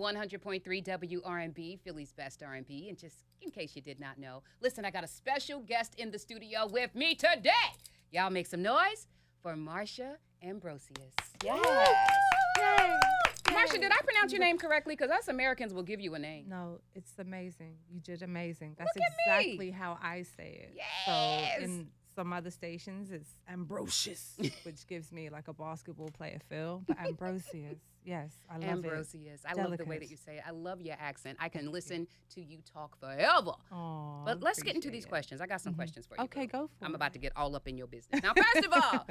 100.3 WRNB, Philly's best R&B. And just in case you did not know, listen, I got a special guest in the studio with me today. Y'all make some noise for Marsha Ambrosius. Yes. Yay. Marsha, did I pronounce your name correctly? Because us Americans will give you a name. No, it's amazing. You did amazing. That's Look at me. exactly how I say it. Yes. So in some other stations, it's Ambrosius, which gives me like a basketball player feel. But Ambrosius, yes, I love Ambrosius. it. I love the way that you say it. I love your accent. I can listen to you talk forever. Aww, But let's get into these appreciate it. questions. I got some questions for you. Okay, boo. go for I'm it. about to get all up in your business. Now, first of all,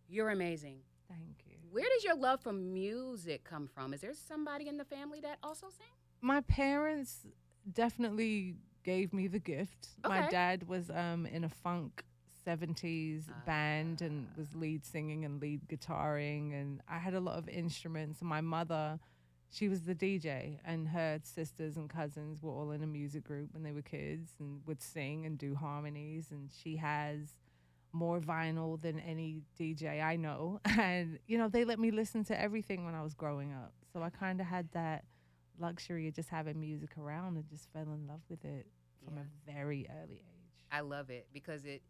you're amazing. Thank you. Where does your love for music come from? Is there somebody in the family that also sings? My parents definitely gave me the gift. My Okay. dad was in a funk 70s band and was lead singing and lead guitaring, and I had a lot of instruments. My mother, she was the DJ, and her sisters and cousins were all in a music group when they were kids and would sing and do harmonies, and she has more vinyl than any DJ I know. And, you know, they let me listen to everything when I was growing up. So I kind of had that luxury of just having music around and just fell in love with it from a very early age. I love it because it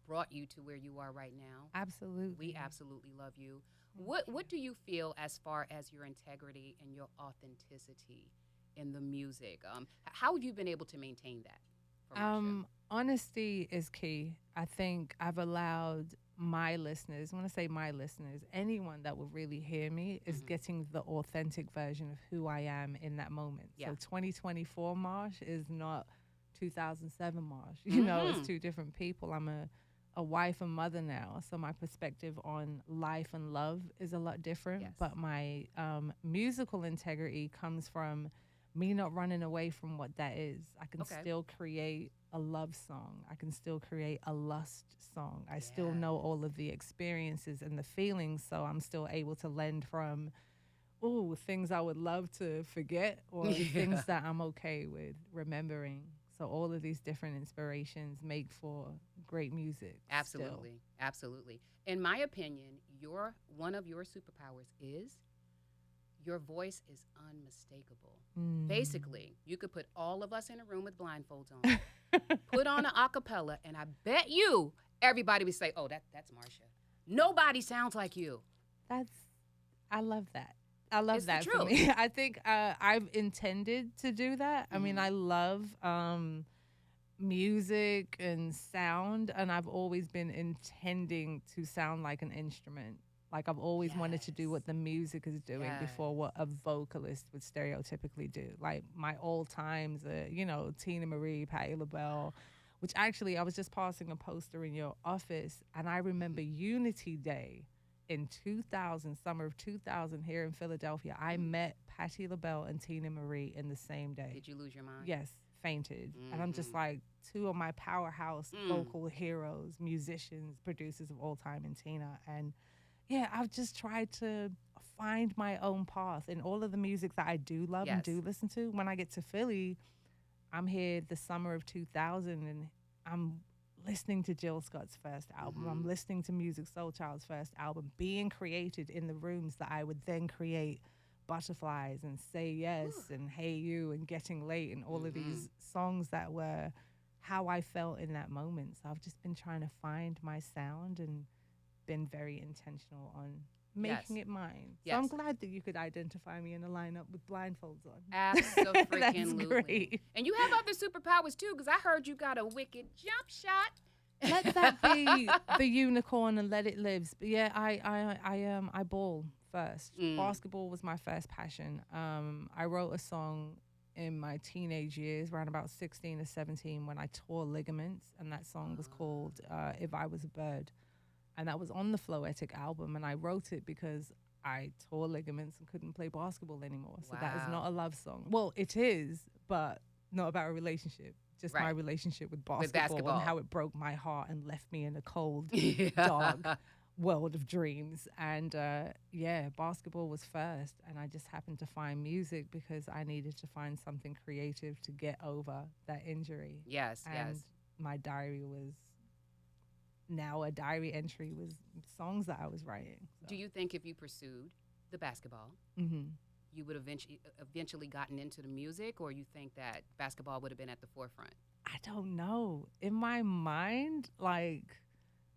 brought you to where you are right now. Absolutely. We absolutely love you. What do you feel as far as your integrity and your authenticity in the music? How have you been able to maintain that? For Marsha? Honesty is key. I think I've allowed my listeners, when I say my listeners, anyone that will really hear me is getting the authentic version of who I am in that moment. Yeah. So 2024 Marsh is not 2007 Marsh. You know, it's two different people. I'm a wife and mother now, so my perspective on life and love is a lot different. Yes. But my musical integrity comes from me not running away from what that is. I can still create a love song. I can still create a lust song. I still know all of the experiences and the feelings, so I'm still able to lend from, things I would love to forget or things that I'm okay with remembering. So all of these different inspirations make for great music. Absolutely. Still. Absolutely. In my opinion, one of your superpowers is your voice is unmistakable. Basically, you could put all of us in a room with blindfolds on, put on an acapella, and I bet you everybody would say, "Oh, that's Marsha." Nobody sounds like you. I love that. I love It's that the for truth. me. I think I've intended to do that. I mean, I love music and sound, and I've always been intending to sound like an instrument. Like I've always wanted to do what the music is doing before what a vocalist would stereotypically do. Like my old times, Tina Marie, Patti LaBelle, which actually I was just passing a poster in your office, and I remember Unity Day in 2000, summer of 2000 here in Philadelphia. I met Patti LaBelle and Tina Marie in the same day. Did you lose your mind? Yes, fainted. And I'm just like, two of my powerhouse vocal heroes, musicians, producers of all time in Tina. And yeah, I've just tried to find my own path in all of the music that I do love and do listen to. When I get to Philly, I'm here the summer of 2000, and I'm listening to Jill Scott's first album. I'm listening to Music Soul Child's first album, being created in the rooms that I would then create Butterflies and Say Yes and Hey You and Getting Late and all of these songs that were how I felt in that moment. So I've just been trying to find my sound and been very intentional on making it mine. So I'm glad that you could identify me in a lineup with blindfolds on. Absolutely. That's great. And you have other superpowers too, because I heard you got a wicked jump shot. Let that be the unicorn and let it live. But yeah, I ball first. Basketball was my first passion. I wrote a song in my teenage years, around about 16 or 17, when I tore ligaments, and that song was called If I Was a Bird. And that was on the Floetic album, and I wrote it because I tore ligaments and couldn't play basketball anymore. So that is not a love song. Well, it is, but not about a relationship. Just my relationship with basketball and how it broke my heart and left me in a cold, dark world of dreams. And basketball was first, and I just happened to find music because I needed to find something creative to get over that injury. And my diary was now a diary entry was songs that I was writing. So. Do you think if you pursued the basketball, you would eventually gotten into the music, or you think that basketball would have been at the forefront? I don't know. In my mind, like,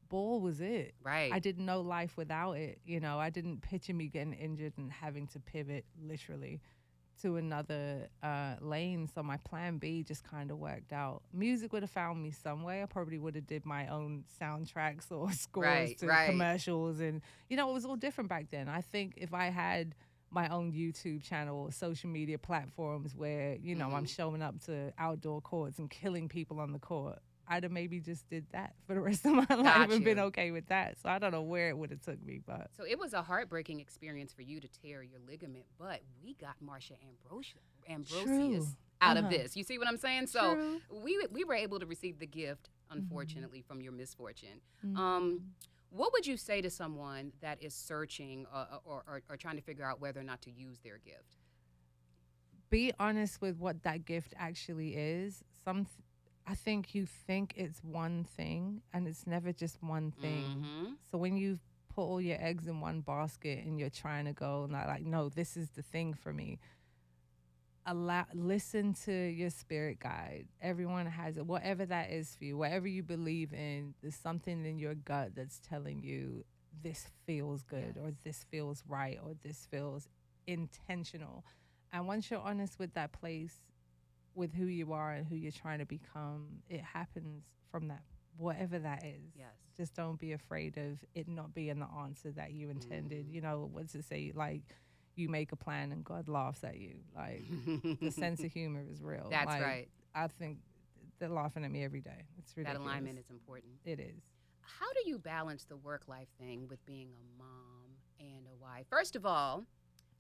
ball was it. Right. I didn't know life without it. You know, I didn't picture me getting injured and having to pivot literally to another lane. So my plan B just kind of worked out. Music would have found me some way. I probably would have did my own soundtracks or scores to commercials. And, you know, it was all different back then. I think if I had my own YouTube channel or social media platforms where, you know, I'm showing up to outdoor courts and killing people on the court, I'd have maybe just did that for the rest of my life and been okay with that. So I don't know where it would have took me, but. So it was a heartbreaking experience for you to tear your ligament, but we got Marsha Ambrosius out of this. You see what I'm saying? So we were able to receive the gift, unfortunately, from your misfortune. What would you say to someone that is searching or trying to figure out whether or not to use their gift? Be honest with what that gift actually is. I think you think it's one thing, and it's never just one thing. So when you put all your eggs in one basket and you're trying to go, like, no, this is the thing for me. Listen to your spirit guide. Everyone has it, whatever that is for you, whatever you believe in. There's something in your gut that's telling you this feels good, or this feels right, or this feels intentional. And once you're honest with that place, with who you are and who you're trying to become, it happens from that, whatever that is. Yes. Just don't be afraid of it not being the answer that you intended. You know, what's it say? Like, you make a plan and God laughs at you. Like, the sense of humor is real. That's like, right. I think they're laughing at me every day. It's ridiculous. That alignment is important. It is. How do you balance the work-life thing with being a mom and a wife? First of all,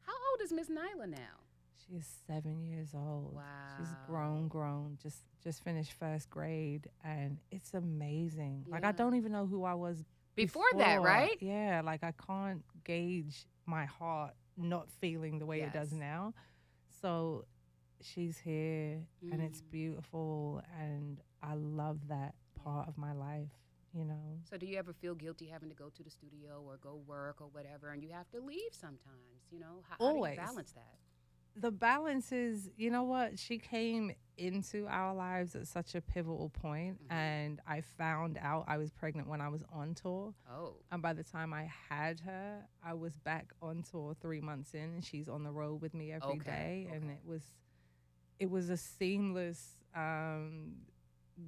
how old is Miss Nyla now? She is 7 years old. Wow. She's grown. Just finished first grade, and it's amazing. Yeah. Like, I don't even know who I was before that, right? Yeah, like, I can't gauge my heart not feeling the way it does now. So she's here, and it's beautiful, and I love that part of my life, you know. So do you ever feel guilty having to go to the studio or go work or whatever, and you have to leave sometimes, you know? How do you balance that? The balance is, you know what? She came into our lives at such a pivotal point, and I found out I was pregnant when I was on tour. Oh. And by the time I had her, I was back on tour 3 months in, and she's on the road with me every day. And it was a seamless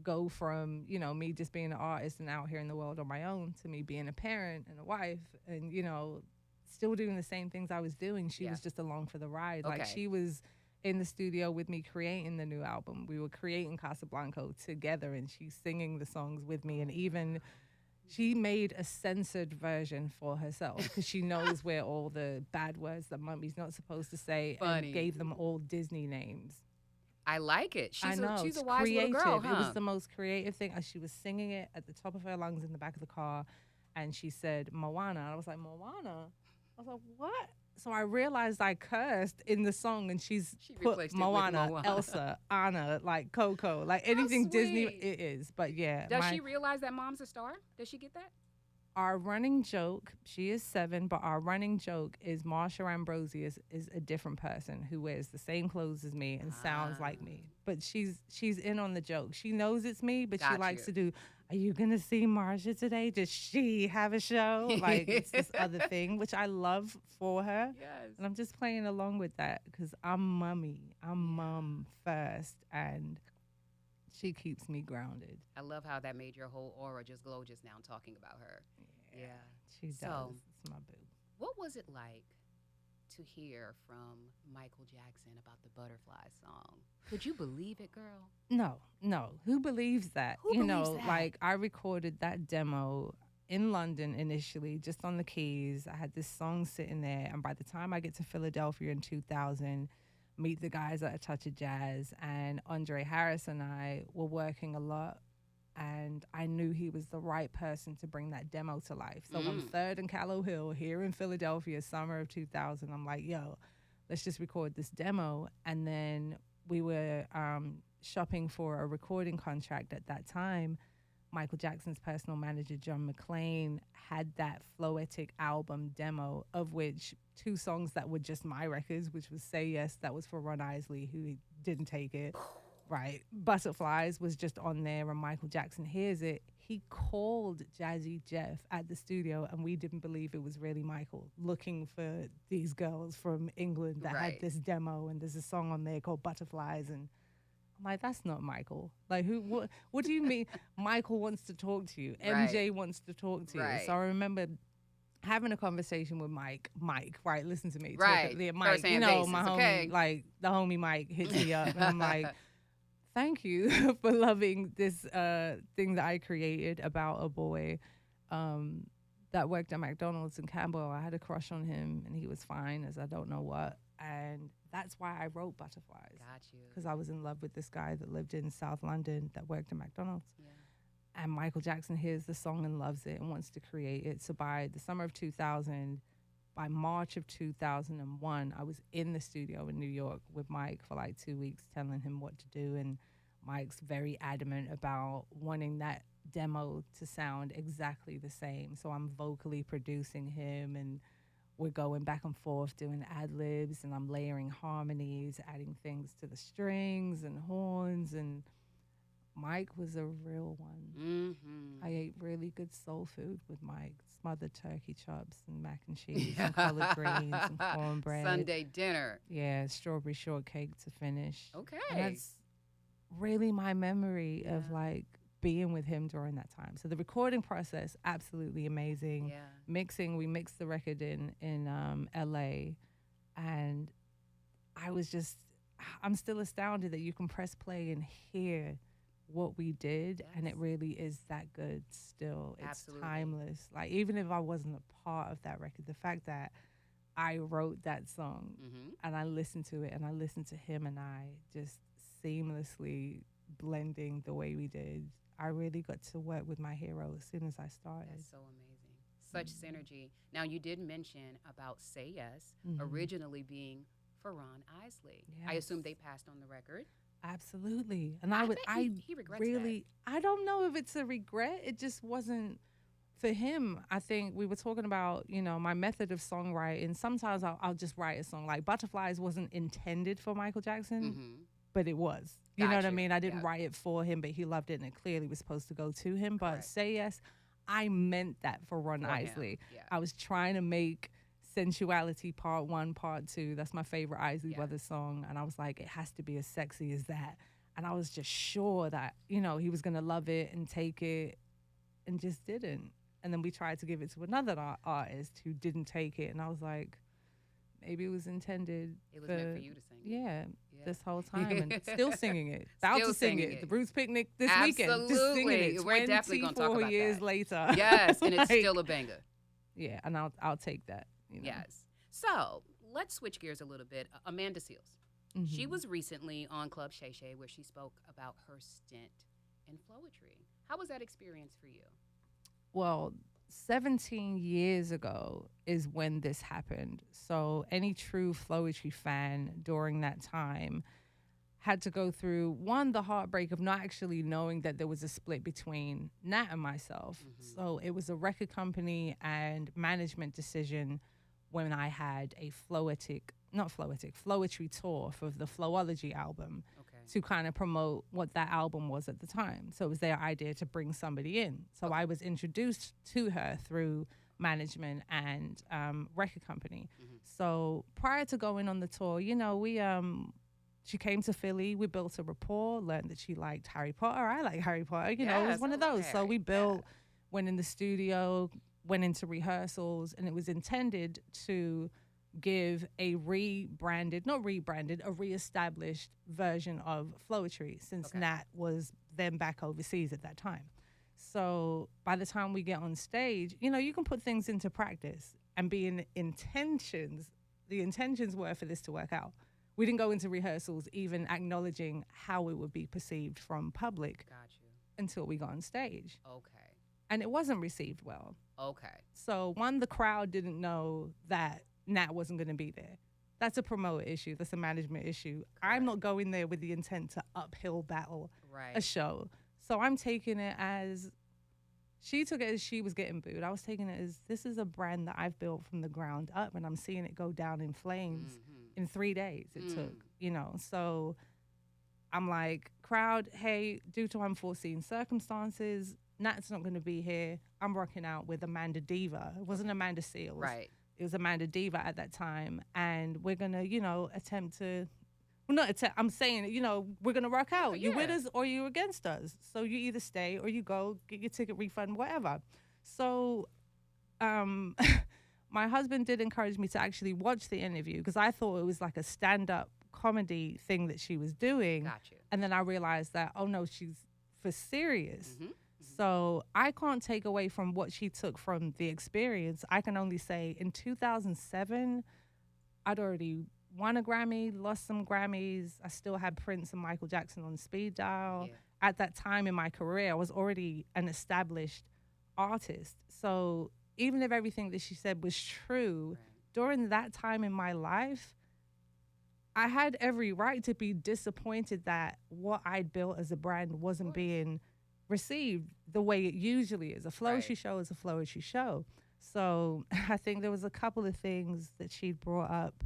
go from, you know, me just being an artist and out here in the world on my own to me being a parent and a wife and, you know, still doing the same things I was doing. She was just along for the ride. Like, she was in the studio with me creating the new album. We were creating Casablanca together, and she's singing the songs with me. And even she made a censored version for herself because she knows where all the bad words that mommy's not supposed to say, and gave them all Disney names. I like it. She's a wise little girl, huh? It was the most creative thing. She was singing it at the top of her lungs in the back of the car, and she said, Moana. And I was like, Moana? I was like, what? So I realized I cursed in the song, and she put Moana, Elsa, Anna, like Coco, like anything Disney it is. But yeah. Does she realize that mom's a star? Does she get that? Our running joke, she is 7, but our running joke is Marsha Ambrosius is a different person who wears the same clothes as me and sounds like me. But she's in on the joke. She knows it's me, but she likes to do, are you going to see Marsha today? Does she have a show? Like, it's this other thing, which I love for her. Yes. And I'm just playing along with that because I'm mummy. I'm mom first, and she keeps me grounded. I love how that made your whole aura just glow just now talking about her. Yeah. She does. It's my boo. What was it like to hear from Michael Jackson about the Butterfly song? Could you believe it, girl? No. Who believes that? Who believes that? Like, I recorded that demo in London initially, just on the keys. I had this song sitting there, and by the time I get to Philadelphia in 2000, meet the guys at A Touch of Jazz, and Andre Harris and I were working a lot, and I knew he was the right person to bring that demo to life. So on 3rd and Callow Hill here in Philadelphia, summer of 2000, I'm like, yo, let's just record this demo. And then we were shopping for a recording contract at that time. Michael Jackson's personal manager, John McClane, had that Floetic album demo, of which 2 songs that were just my records, which was Say Yes, that was for Ron Isley, who didn't take it. Right. Butterflies was just on there, and Michael Jackson hears it. He called Jazzy Jeff at the studio, and we didn't believe it was really Michael, looking for these girls from England that had this demo, and there's a song on there called Butterflies, and I'm like, that's not Michael. Like, what do you mean Michael wants to talk to you? MJ wants to talk to you. So I remember having a conversation with Mike, right, listen to me. Right. Mike, you know, my homie, like, the homie Mike hits me up, and I'm like, thank you for loving this thing that I created about a boy that worked at McDonald's in Campbell. I had a crush on him, and he was fine as I don't know what. And that's why I wrote Butterflies. Got you. Because I was in love with this guy that lived in South London that worked at McDonald's. Yeah. And Michael Jackson hears the song and loves it and wants to create it. So by the summer of 2000, by March of 2001, I was in the studio in New York with Mike for like 2 weeks, telling him what to do. And Mike's very adamant about wanting that demo to sound exactly the same. So I'm vocally producing him, and we're going back and forth doing ad-libs, and I'm layering harmonies, adding things to the strings and horns, and Mike was a real one. I ate really good soul food with Mike, smothered turkey chops and mac and cheese and collard greens and cornbread. Sunday dinner. Yeah, strawberry shortcake to finish. Okay. And that's really my memory of like being with him during that time. So the recording process, absolutely amazing. Yeah. Mixing, we mixed the record in LA, and I'm still astounded that you can press play and hear what we did, and it really is that good still. It's timeless. Like, even if I wasn't a part of that record, the fact that I wrote that song and I listened to it and I listened to him and I just seamlessly blending the way we did, I really got to work with my hero as soon as I started. That's so amazing. Such synergy. Now, you did mention about Say Yes originally being for Ron Isley. Yes. I assume they passed on the record. Absolutely. And he regrets that. I don't know if it's a regret. It just wasn't for him. I think we were talking about, you know, my method of songwriting. Sometimes I'll just write a song. Like Butterflies wasn't intended for Michael Jackson, but it was. You know what I mean? I didn't write it for him, but he loved it, and it clearly was supposed to go to him. But Say Yes, I meant that for Ron Isley. Yeah. I was trying to make Sensuality Part 1, Part 2. That's my favorite Isley Brothers song. And I was like, it has to be as sexy as that. And I was just sure that, you know, he was going to love it and take it, and just didn't. And then we tried to give it to another artist who didn't take it. And I was like, maybe it was intended. It was meant for you to sing. Yeah. This whole time, and still singing it. About to sing it. The Roots Picnic this weekend. Just singing it. We're definitely going to talk about 24 years later. Yes, and it's still a banger. Yeah, and I'll take that. You know? Yes. So let's switch gears a little bit. Amanda Seales. She was recently on Club Shay Shay, where she spoke about her stint in Floetry. How was that experience for you? Well, 17 years ago is when this happened. So any true Floetry fan during that time had to go through, one, the heartbreak of not actually knowing that there was a split between Nat and myself. So it was a record company and management decision when I had a Floetry tour for the Flowology album to kind of promote what that album was at the time. So it was their idea to bring somebody in. So I was introduced to her through management and record company. So prior to going on the tour, you know, she came to Philly. We built a rapport, learned that she liked Harry Potter. I like Harry Potter. You know, it was one of those. So we went in the studio, went into rehearsals, and it was intended to give a reestablished version of Floetry, since Nat was then back overseas at that time. So by the time we get on stage, you know, you can put things into practice and be in intentions. The intentions were for this to work out. We didn't go into rehearsals even acknowledging how it would be perceived from public until we got on stage. And it wasn't received well. So one, the crowd didn't know that Nat wasn't going to be there. That's a promoter issue. That's a management issue. I'm not going there with the intent to uphill battle a show. So I'm taking it as she took it as she was getting booed. I was taking it as this is a brand that I've built from the ground up, and I'm seeing it go down in flames in 3 days. It took, you know. So I'm like, crowd, hey, due to unforeseen circumstances, Nat's not going to be here. I'm rocking out with Amanda Diva. It wasn't Amanda Seals. Right. It was Amanda Diva at that time, and we're gonna, you know, attempt to. Well, not attempt. I'm saying, you know, we're gonna rock out. You with us or you against us. So you either stay or you go, get your ticket refund, whatever. So, my husband did encourage me to actually watch the interview because I thought it was like a stand-up comedy thing that she was doing. Got you. And then I realized that, oh no, she's for serious. So I can't take away from what she took from the experience. I can only say in 2007, I'd already won a Grammy, lost some Grammys. I still had Prince and Michael Jackson on speed dial. Yeah. At that time in my career, I was already an established artist. So even if everything that she said was true, during that time in my life, I had every right to be disappointed that what I'd built as a brand wasn't being received the way it usually is. A flourish show is a flourish show. So I think there was a couple of things that she'd brought up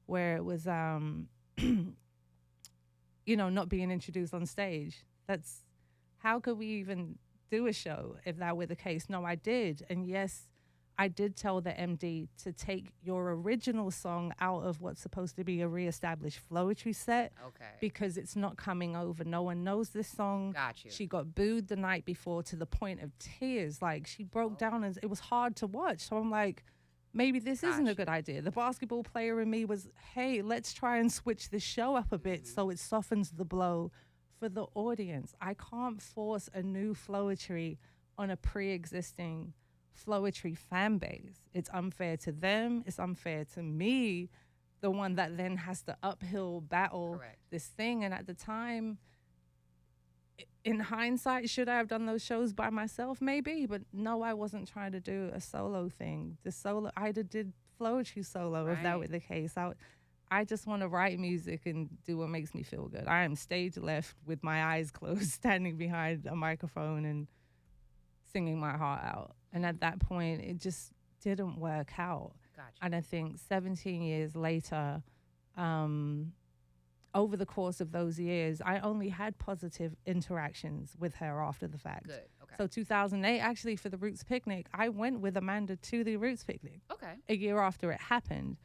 where it was, you know, not being introduced on stage. That's, how could we even do a show if that were the case? No, I did. And yes, I did tell the MD to take your original song out of what's supposed to be a reestablished Floetry set. Okay. Because it's not coming over. No one knows this song. Got you. She got booed the night before to the point of tears. Like, she broke down and it was hard to watch. So I'm like, maybe this isn't a good idea. The basketball player in me was, hey, let's try and switch the show up a bit so it softens the blow for the audience. I can't force a new Floetry on a pre-existing Floetry fan base. It's unfair to them. It's unfair to me, the one that then has to uphill battle this thing. And at the time, in hindsight, should I have done those shows by myself? Maybe, but no, I wasn't trying to do a solo thing. I did Floetry solo, if that were the case. I just want to write music and do what makes me feel good. I am stage left with my eyes closed, standing behind a microphone and singing my heart out. And at that point, it just didn't work out. Gotcha. And I think 17 years later, over the course of those years, I only had positive interactions with her after the fact. Good. Okay. So 2008, actually, for the Roots Picnic, I went with Amanda to the Roots Picnic. Okay. A year after it happened.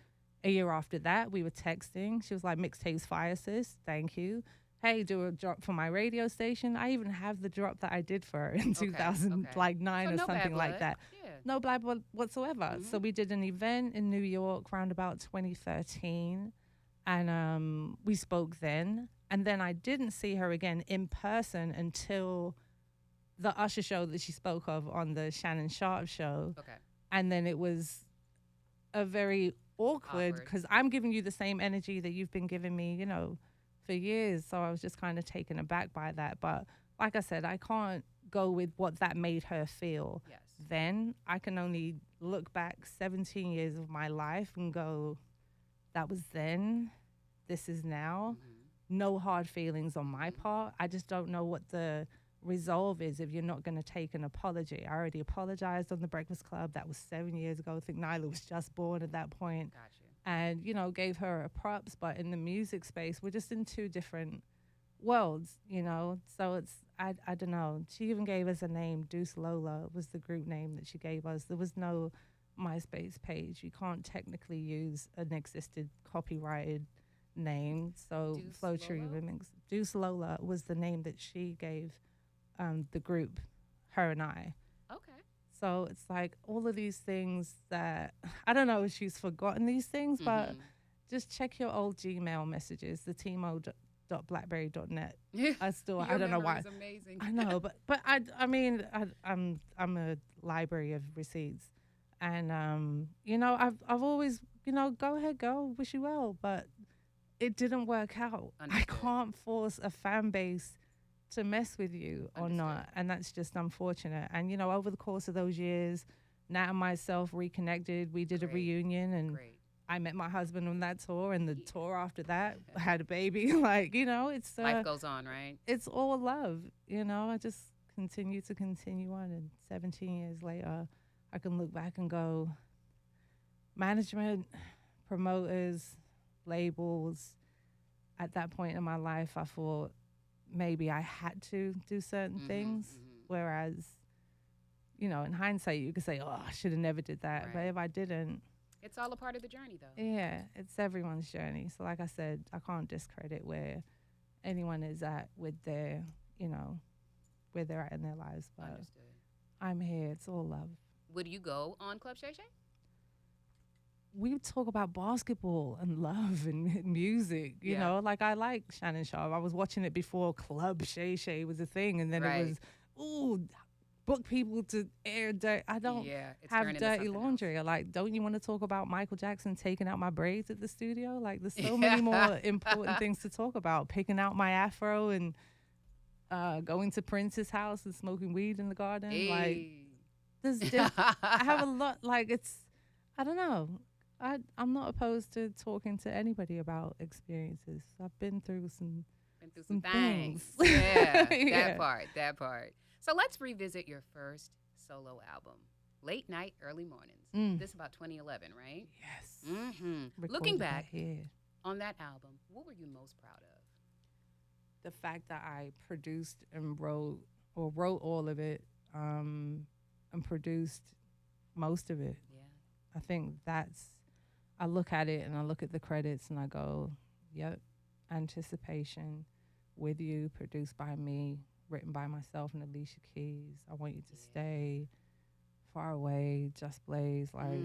A year after that, we were texting. She was like, mixtapes fire, sis. Thank you. Hey, do a drop for my radio station. I even have the drop that I did for her in 2009 or something like that. Yeah. No bad blood whatsoever. So we did an event in New York around about 2013. And we spoke then. And then I didn't see her again in person until the Usher show that she spoke of on the Shannon Sharp show. Okay. And then it was a very awkward, because I'm giving you the same energy that you've been giving me, you know, for years. So I was just kind of taken aback by that. But like I said, I can't go with what that made her feel. Yes. Then I can only look back 17 years of my life and go, that was then, this is now. No hard feelings on my part. I just don't know what the resolve is if you're not going to take an apology. I already apologized on The Breakfast Club. That was 7 years ago. I think Nyla was just born at that point. Gotcha. And, you know, gave her a props. But in the music space, we're just in two different worlds, you know. So it's, I don't know. She even gave us a name. Deuce Lola was the group name that she gave us. There was no MySpace page. You can't technically use an existed copyrighted name. So Floetry Remix. Deuce Lola was the name that she gave the group, her and I. Okay. So it's like all of these things that, I don't know if she's forgotten these things, but just check your old Gmail messages, the tmo.blackberry.net. I still, I don't know why. Amazing. I know, but I mean, I'm a library of receipts. And, you know, I've always, you know, go ahead, go, wish you well, but it didn't work out. Understood. I can't force a fan base to mess with you or not. And that's just unfortunate. And, you know, over the course of those years, Nat and myself reconnected. We did a reunion, and I met my husband on that tour, and the tour after that had a baby. Like, you know, it's life goes on, right? It's all love. You know, I just continue on. And 17 years later, I can look back and go, management, promoters, labels. At that point in my life, I thought maybe I had to do certain things. Whereas, you know, in hindsight, you could say, oh, I should have never did that. Right. But if I didn't. It's all a part of the journey, though. Yeah, it's everyone's journey. So like I said, I can't discredit where anyone is at with their, you know, where they're at in their lives. But Understood. I'm here. It's all love. Would you go on Club Shay Shay? We talk about basketball and love and music, you know, like I like Shannon Sharp. I was watching it before Club Shay Shay was a thing. And then it was, ooh, book people to air dirt. I don't have dirty laundry. Like, don't you want to talk about Michael Jackson taking out my braids at the studio? Like, there's so many more important things to talk about. Picking out my afro and going to Prince's house and smoking weed in the garden. Like, I have a lot. Like, it's, I don't know. I'm not opposed to talking to anybody about experiences. I've been through some things. Yeah, that part. So let's revisit your first solo album, Late Night, Early Mornings. This is about 2011, right? Yes. Looking back on that album, what were you most proud of? The fact that I produced and wrote all of it and produced most of it. Yeah. I think I look at it and I look at the credits and I go, yep, Anticipation, With You, produced by me, written by myself and Alicia Keys, I Want You to Stay, Far Away, Just Blaze, like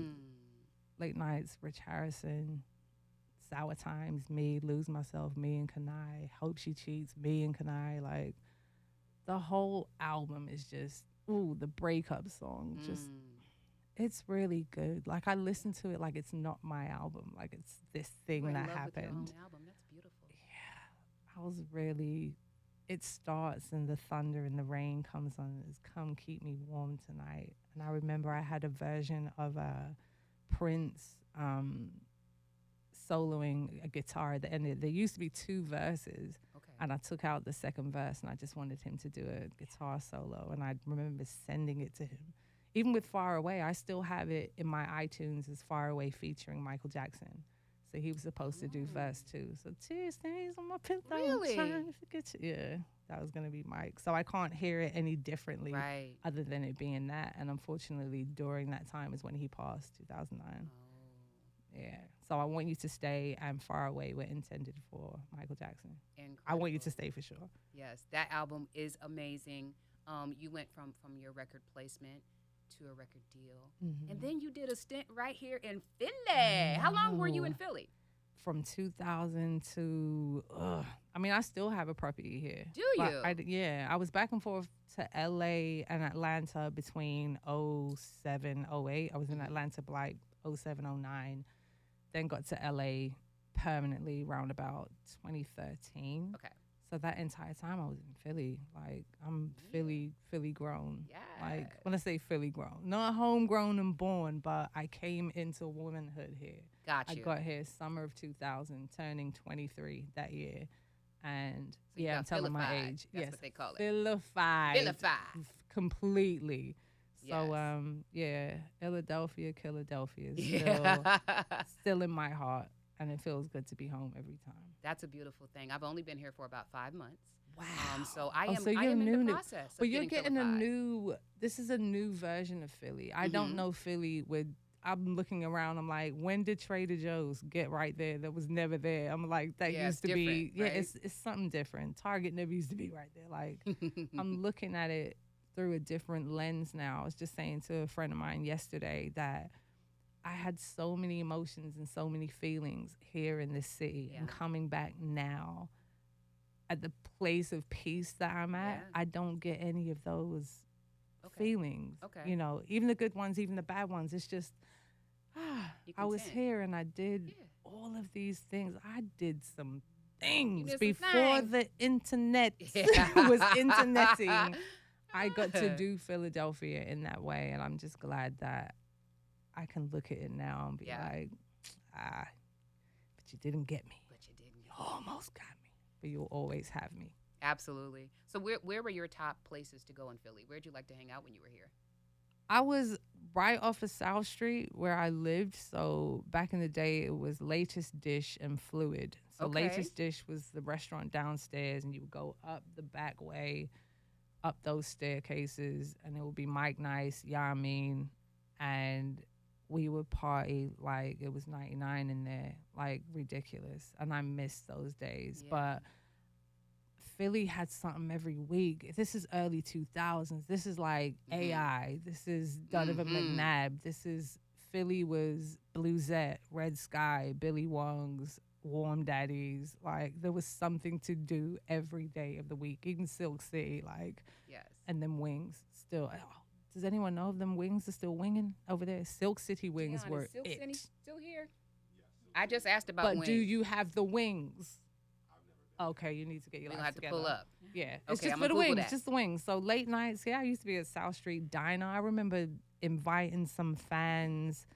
Late Nights, Rich Harrison, Sour Times, me, Lose Myself, me and Kanai, Hope She Cheats, me and Kanai, like the whole album is just, the breakup song, just it's really good. Like I listen to it like it's not my album, like it's this thing that happened. With your own album. That's beautiful. Yeah, I was really. It starts and the thunder and the rain comes on. It's Come Keep Me Warm Tonight, and I remember I had a version of Prince soloing a guitar at the end. There used to be 2 verses. And I took out the second verse, and I just wanted him to do a guitar solo. And I remember sending it to him. Even with Far Away, I still have it in my iTunes as Far Away featuring Michael Jackson. So he was supposed to do verse 2. So tears stains on my pillow. Really? Trying to forget you. Yeah, that was going to be Mike. So I can't hear it any differently other than it being that. And unfortunately, during that time is when he passed, 2009. Yeah. So I Want You to Stay and Far Away were intended for Michael Jackson. Incredible. I Want You to Stay for sure. Yes, that album is amazing. You went from your record placement to a record deal. And then you did a stint right here in Philly. How long were you in Philly? From 2000 to, I mean, I still have a property here. Do you? I was back and forth to LA and Atlanta between 07, 08. I was in Atlanta like 07, 09. Then got to LA permanently around about 2013. Okay. So that entire time I was in Philly. Like, I'm Philly grown. Yeah. Like, when I say Philly grown, not homegrown and born, but I came into womanhood here. Got you. I got here summer of 2000, turning 23 that year. And so I'm telling my age. That's what they call it. Philified. Completely. So, Philadelphia is still in my heart. And it feels good to be home every time. That's a beautiful thing. I've only been here for about 5 months. Wow. So I am in the process. But you're getting this is a new version of Philly. I don't know Philly I'm looking around. I'm like, when did Trader Joe's get right there? That was never there. I'm like, that used to be. Yeah, right? It's something different. Target never used to be right there. Like, I'm looking at it through a different lens now. I was just saying to a friend of mine yesterday that I had so many emotions and so many feelings here in this city, and coming back now at the place of peace that I'm at, I don't get any of those feelings. You know, even the good ones, even the bad ones. It's just, I was here and I did all of these things. I did some things before the internet was interneting. I got to do Philadelphia in that way, and I'm just glad that I can look at it now and be like, but you didn't get me. But you didn't. You almost got me, but you'll always have me. Absolutely. So where were your top places to go in Philly? Where'd you like to hang out when you were here? I was right off of South Street where I lived. So back in the day, it was Latest Dish and Fluid. So Okay. Latest Dish was the restaurant downstairs, and you would go up the back way, up those staircases, and it would be Mike Nice, Yamin, and we would party like it was 99 in there, like ridiculous. And I miss those days. Yeah. But Philly had something every week. This is early 2000s. This is like AI. This is Donovan McNabb. This is Philly was Bluesette, Red Sky, Billy Wong's, Warm Daddies. Like there was something to do every day of the week. Even Silk City, like, Yes. and them wings still. Oh, does anyone know if them wings are still winging over there? Silk City wings Deanna, were is Silk it. City still here? I just asked about But wings. do you have the wings? Okay, you need to get your We're life gonna have to together. pull up. Yeah, it's Okay, just I'm for gonna the Google wings, that. just the wings. So late nights, yeah, I used to be at South Street Diner. I remember inviting some fans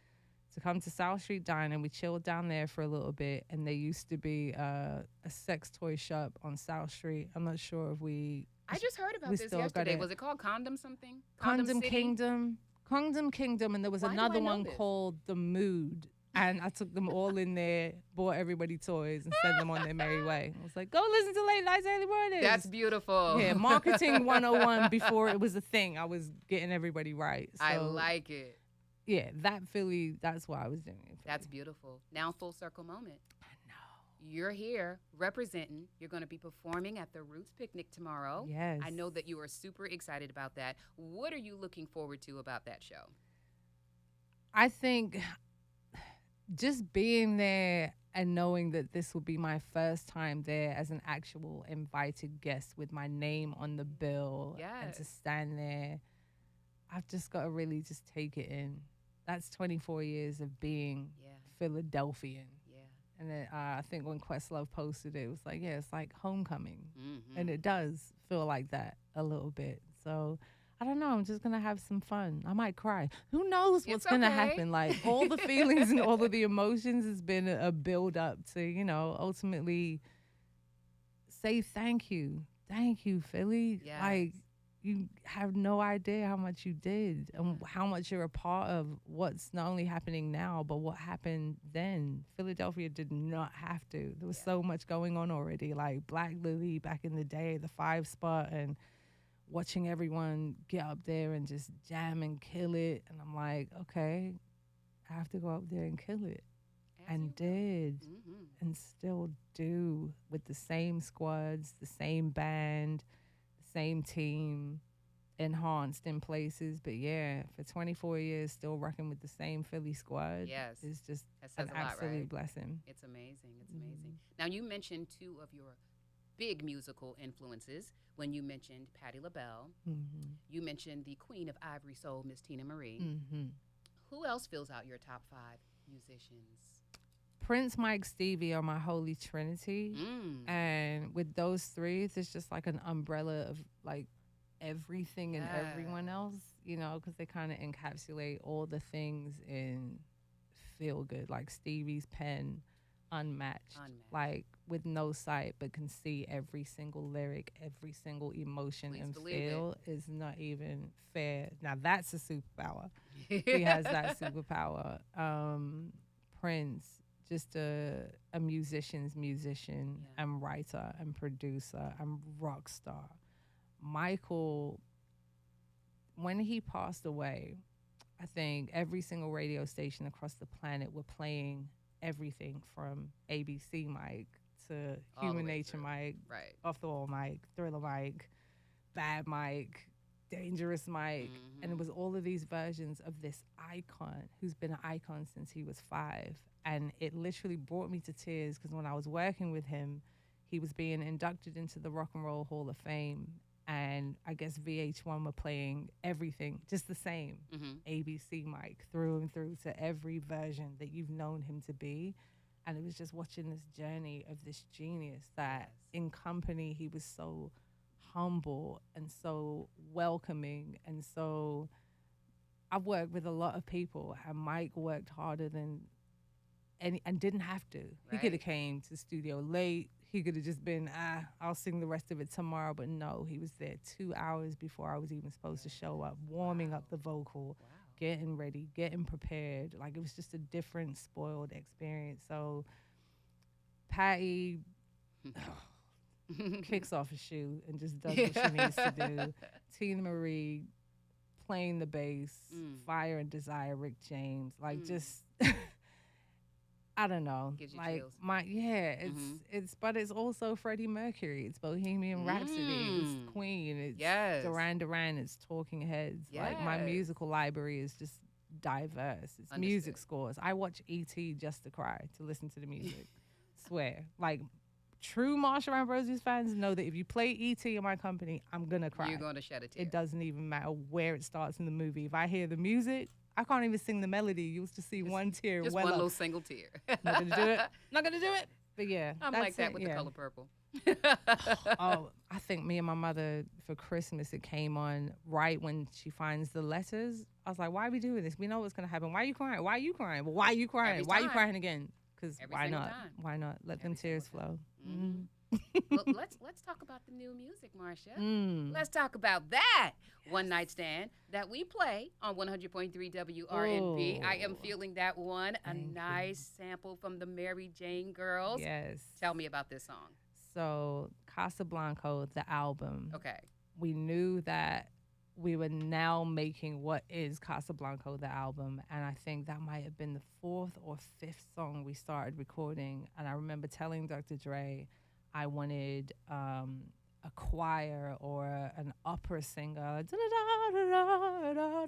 to come to South Street Diner. We chilled down there for a little bit, and there used to be a sex toy shop on South Street. I'm not sure if I just heard about we this still got yesterday. it. Was it called Condom something? Condom City? Kingdom, and there was Why do another I know one this? called The Mood. And I took them all in there, bought everybody toys, and sent them on their merry way. I was like, go listen to Late Nights Early Mornings. That's beautiful. Yeah, marketing 101 before it was a thing. I was getting everybody right. So, I like it. yeah, that Philly, that's what I was doing. In Philly. That's beautiful. Now full circle moment. I know. You're here representing. You're going to be performing at the Roots Picnic tomorrow. Yes. I know that you are super excited about that. What are you looking forward to about that show? I think just being there and knowing that this will be my first time there as an actual invited guest with my name on the bill and to Yes. stand there, I've just got to really just take it in. That's 24 years of being Yeah. Philadelphian. Yeah. And then I think when Questlove posted it, it was like, yeah, it's like homecoming. Mm-hmm. And it does feel like that a little bit. So I don't know. I'm just going to have some fun. I might cry. Who knows what's It's going to okay. happen? Like all the feelings and all of the emotions has been a build up to, you know, ultimately say thank you. Thank you, Philly. Yes. Like you have no idea how much you did and Yeah. how much you're a part of what's not only happening now, but what happened then. Philadelphia did not have to. There was Yeah. so much going on already. Like Black Lily back in the day, the 5 spot, and watching everyone get up there and just jam and kill it. And I'm like, okay, I have to go up there and kill it. And did. Mm-hmm. And still do with the same squads, the same band, the same team, enhanced in places. But yeah, for 24 years, still rocking with the same Philly squad. Yes. It's just That says an a lot, absolute right? blessing. It's amazing. It's amazing. Now, you mentioned two of your big musical influences when you mentioned Patti LaBelle. Mm-hmm. You mentioned the queen of Ivory Soul, Miss Tina Marie. Mm-hmm. Who else fills out your top 5 musicians? Prince, Mike, Stevie are my holy trinity. Mm. And with those three, it's just like an umbrella of like everything and everyone else, you know, because they kind of encapsulate all the things in feel good. Like Stevie's pen, unmatched, like with no sight, but can see every single lyric, every single emotion. Please and believe feel is not even fair. Now that's a superpower. He has that superpower. Prince, just a musician's musician and writer and producer and rock star. Michael, when he passed away, I think every single radio station across the planet were playing everything from ABC Mike to All the Human way Nature through. Mike, Right. Off the Wall Mike, Thriller Mike, Bad Mike, Dangerous Mike. Mm-hmm. And it was all of these versions of this icon who's been an icon since he was 5. And it literally brought me to tears because when I was working with him, he was being inducted into the Rock and Roll Hall of Fame. And I guess VH1 were playing everything just the same. Mm-hmm. ABC Mike through and through to every version that you've known him to be. And it was just watching this journey of this genius that in company he was so humble and so welcoming. And so I've worked with a lot of people and Mike worked harder than and didn't have to. He could have Right. came to the studio late. he could have just been, I'll sing the rest of it tomorrow. But no, he was there 2 hours before I was even supposed to show up, warming up the vocal, getting ready, getting prepared. Like, it was just a different, spoiled experience. So Patty kicks off a shoe and just does what she needs to do. Tina Marie playing the bass, Fire and Desire, Rick James, like just I don't know, Gives you like chills. it's but it's also Freddie Mercury, it's Bohemian Rhapsody, it's Queen, it's Duran Duran, it's Talking Heads. Like, my musical library is just diverse. It's music scores. I watch E.T. just to cry, to listen to the music. Swear, like, true Marsha Ambrosius fans know that if you play E.T. in my company, I'm gonna cry. You're going to shed a tear. It doesn't even matter where it starts in the movie. If I hear the music, I can't even sing the melody. You used to see one tear. Just one little single tear. Not gonna do it. Not gonna do it. But yeah, I'm like that with the color purple. Oh, I think me and my mother for Christmas, it came on right when she finds the letters. I was like, why are we doing this? We know what's gonna happen. Why are you crying? Why are you crying? Well, why are you crying? Every Why are you time. crying again? Because why single not? time. Why not? Let them tears flow. Well, let's talk about the new music, Marsha. Let's talk about that one night stand that we play on 100.3 WRNB. I am feeling that one. A nice sample from the Mary Jane Girls. Yes. Tell me about this song. So Casablanca, the album. Okay. We knew that we were now making what is Casablanca, the album. And I think that might have been the 4th or 5th song we started recording. And I remember telling Dr. Dre I wanted a choir or an opera singer.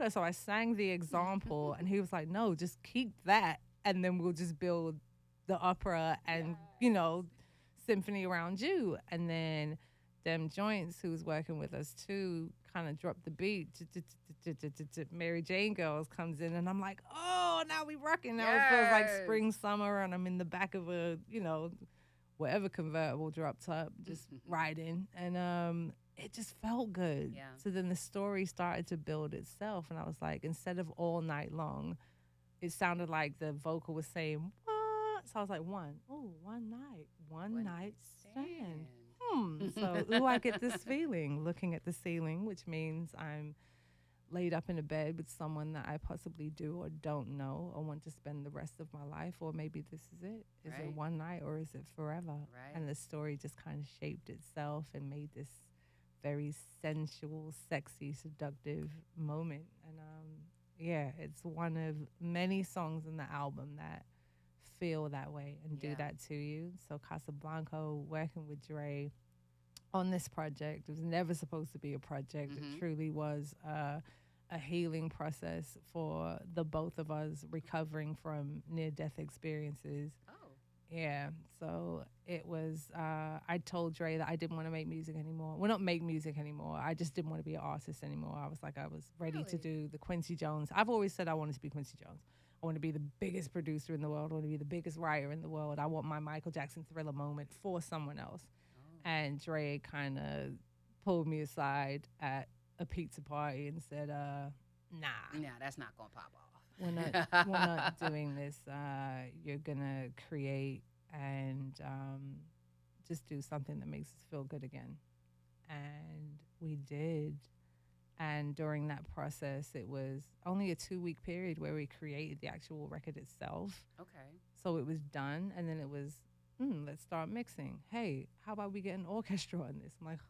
So I sang the example, and he was like, no, just keep that, and then we'll just build the opera and, symphony around you. And then Dem Joints, who was working with us too, kind of dropped the beat. Mary Jane Girls comes in, and I'm like, oh, now we rocking. Now it feels like spring, summer, and I'm in the back of a, whatever convertible drop top, just riding. And it just felt good. Yeah. So then the story started to build itself. And I was like, instead of all night long, it sounded like the vocal was saying, what? So I was like, one night stand. So, I get this feeling looking at the ceiling, which means I'm laid up in a bed with someone that I possibly do or don't know or want to spend the rest of my life, or maybe this is it. Is it one night or is it forever? Right. And the story just kind of shaped itself and made this very sensual, sexy, seductive moment. And it's one of many songs in the album that feel that way and do that to you. So Casablanca, working with Dre on this project, it was never supposed to be a project. It truly was a healing process for the both of us recovering from near-death experiences. Oh. Yeah, so it was, I told Dre that I didn't want to make music anymore. Well, not make music anymore. I just didn't want to be an artist anymore. I was like, I was ready to do the Quincy Jones. I've always said I wanted to be Quincy Jones. I want to be the biggest producer in the world. I want to be the biggest writer in the world. I want my Michael Jackson Thriller moment for someone else. And Dre kind of pulled me aside at a pizza party and said, nah, that's not going to pop off. We're not doing this. You're going to create and just do something that makes us feel good again. And we did. And during that process, it was only a 2-week period where we created the actual record itself. Okay. So it was done. And then it was, let's start mixing. Hey, how about we get an orchestra on this? I'm like,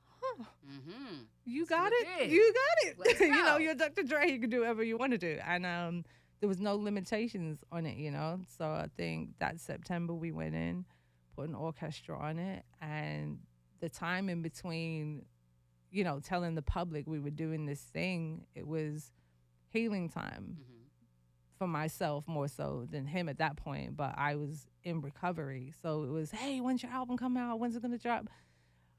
you got it. You got it. Let's go. You're Dr. Dre. You can do whatever you want to do. And there was no limitations on it, So I think that September we went in, put an orchestra on it. And the time in between, telling the public we were doing this thing, it was healing time for myself more so than him at that point. But I was in recovery. So it was, hey, when's your album come out? When's it going to drop?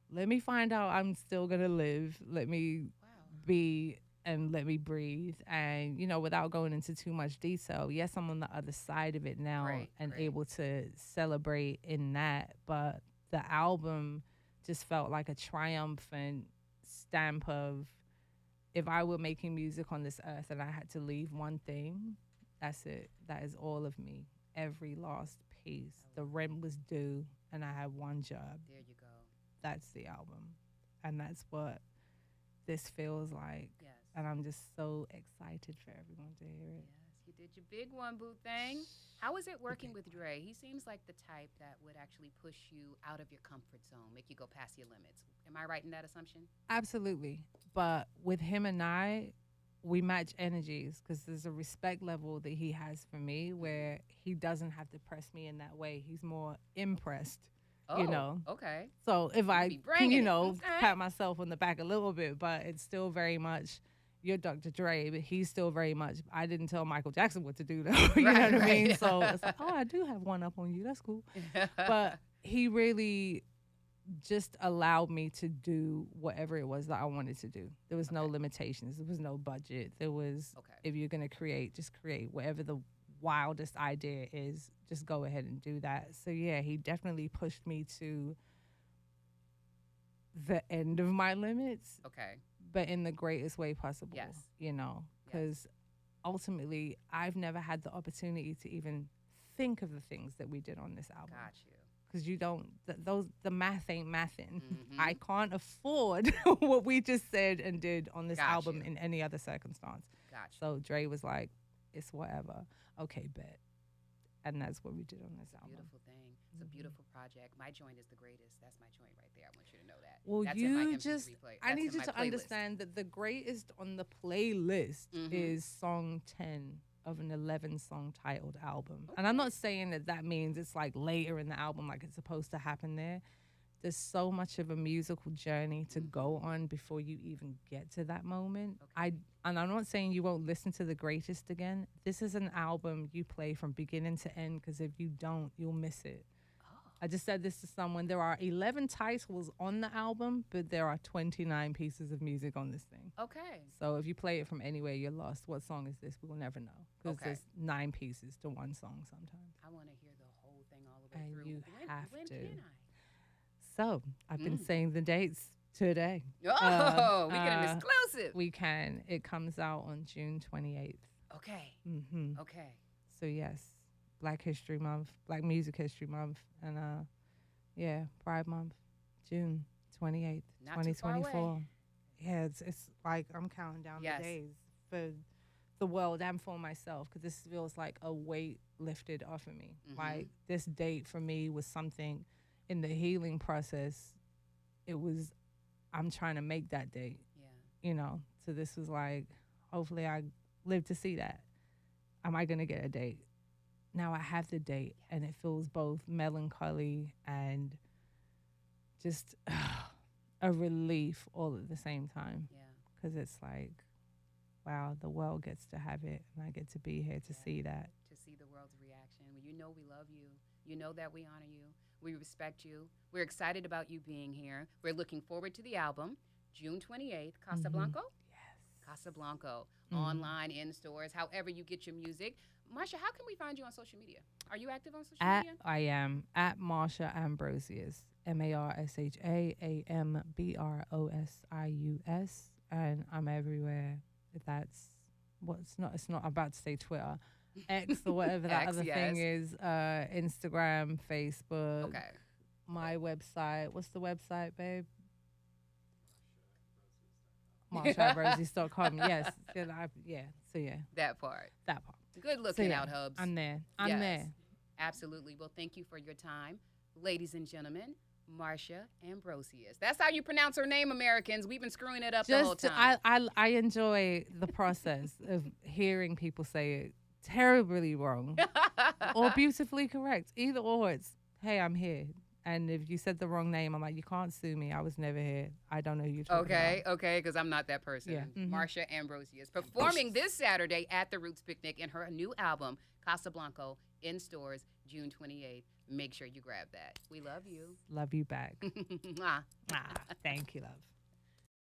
Let me find out I'm still going to live. Let me be and let me breathe. And, without going into too much detail, yes, I'm on the other side of it now and able to celebrate in that. But the album just felt like a triumphant stamp of, if I were making music on this earth and I had to leave one thing, that's it. That is all of me. Every last piece. The rent was due. and I had one job. There you go. That's the album. And that's what this feels like. Yes. And I'm just so excited for everyone to hear it. Yes, you did your big one, boo thing. How is it working with Dre? He seems like the type that would actually push you out of your comfort zone, make you go past your limits. Am I right in that assumption? Absolutely. But with him and I, we match energies because there's a respect level that he has for me where he doesn't have to press me in that way. He's more impressed, you know. Okay. So if I be can, you bringing it. know, Okay. pat myself on the back a little bit, but it's still very much, you're Dr. Dre, but he's still very much, I didn't tell Michael Jackson what to do, though. You know what I mean? So it's like, oh, I do have one up on you. That's cool. But he really just allowed me to do whatever it was that I wanted to do. There was no limitations. There was no budget. There was, if you're going to create, just create. Whatever the wildest idea is, just go ahead and do that. So, yeah, he definitely pushed me to the end of my limits. Okay. But in the greatest way possible. Yes. You know, because ultimately, I've never had the opportunity to even think of the things that we did on this album. Got you. Because you don't, the math ain't mathin'. Mm-hmm. I can't afford what we just said and did on this album in any other circumstance. Gotcha. So Dre was like, it's whatever. Okay, bet. And that's what we did on this album. Beautiful thing. It's a beautiful project. My joint is the greatest. That's my joint right there. I want you to know that. Well, that's in my you MP3 just, play. I That's need in you my to playlist. understand that the greatest on the playlist is song 10 of an 11-song titled album. Okay. And I'm not saying that that means it's like later in the album, like it's supposed to happen there. There's so much of a musical journey to go on before you even get to that moment. Okay. And I'm not saying you won't listen to the greatest again. This is an album you play from beginning to end, because if you don't, you'll miss it. I just said this to someone. There are 11 titles on the album, but there are 29 pieces of music on this thing. Okay. So if you play it from anywhere, you're lost. What song is this? We will never know, because Okay. there's 9 pieces to one song sometimes. I want to hear the whole thing all the way And through. you have when to. Can So I've been saying the dates today. I? Oh, we get an exclusive. We can. It comes out on June 28th. Okay. Mm-hmm. Okay. So yes, Black History Month, Black Music History Month, and Pride Month, June 28th, Not too far 2024. away. Yeah, it's like I'm counting down Yes. the days for the world and for myself, because this feels like a weight lifted off of me. Like this date for me was something in the healing process. It was, I'm trying to make that date. Yeah. You know, so this was like, hopefully I live to see that. Am I gonna get a date? Now I have the date, and it feels both melancholy and just a relief all at the same time. Yeah. Because it's like, wow, the world gets to have it, and I get to be here to see that. To see the world's reaction. You know we love you. You know that we honor you. We respect you. We're excited about you being here. We're looking forward to the album, June 28th, Casablanco? Yes. Casablanco, online, in stores, however you get your music. Marsha, how can we find you on social media? Are you active on social media? I am at Marsha Ambrosius, Marsha Ambrosius, and I'm everywhere. That's it's not. I'm about to say Twitter, X or whatever that other thing is. Instagram, Facebook. Okay. My website. What's the website, babe? MarshaAmbrosius.com. Yes. Yeah. So yeah. That part. That part. Good looking So, yeah, out, Hubs. I'm there. Yes, there. Absolutely. Well, thank you for your time. Ladies and gentlemen, Marsha Ambrosius. That's how you pronounce her name, Americans. We've been screwing it up the whole time. I enjoy the process of hearing people say it terribly wrong or beautifully correct. Either or, it's, hey, I'm here. And if you said the wrong name, I'm like, you can't sue me. I was never here. I don't know who you're talking about. Okay, because I'm not that person. Yeah. Marsha Ambrosius, performing this Saturday at the Roots Picnic in her new album, Casablanco, in stores, June 28th. Make sure you grab that. We love you. Love you back. Mwah. Thank you, love.